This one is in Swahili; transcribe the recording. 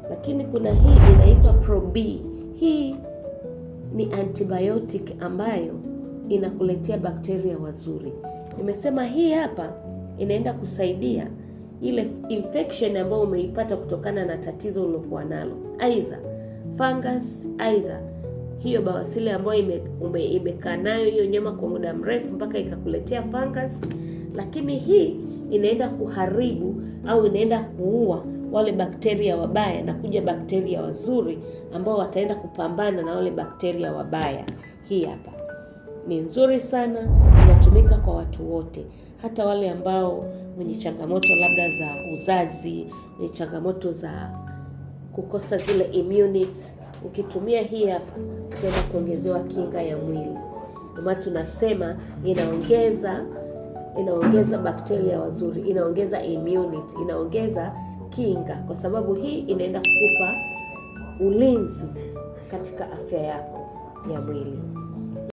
Lakini kuna hii inaitwa Pro B. Hii ni antibiotic ambayo inakuletea bakteria wazuri. Nimesema hii hapa inaenda kusaidia ile infection ambayo umeipata kutokana na tatizo ulilokuwa nalo, aidha fungus, aidha hiyo bawasili ambayo imekaa nayo hiyo nyama kwa muda mrefu mpaka ikakuletea fungus. Lakini hii inaenda kuharibu au inaenda kuua wale bakteria wabaya na kuja bakteria wazuri ambao wataenda kupambana na wale bakteria wabaya. Hii hapa ni nzuri sana, inatumika kwa watu wote, hata wale ambao wenye changamoto labda za uzazi, wenye changamoto za kukosa zile immunity. Ukitumia hii hapa utaenda kuongezewa kinga ya mwili. Kama tunasema inaongeza bakteria wazuri, inaongeza immunity, inaongeza kinga, kwa sababu hii inaenda kukupa ulinzi katika afya yako ya mwili.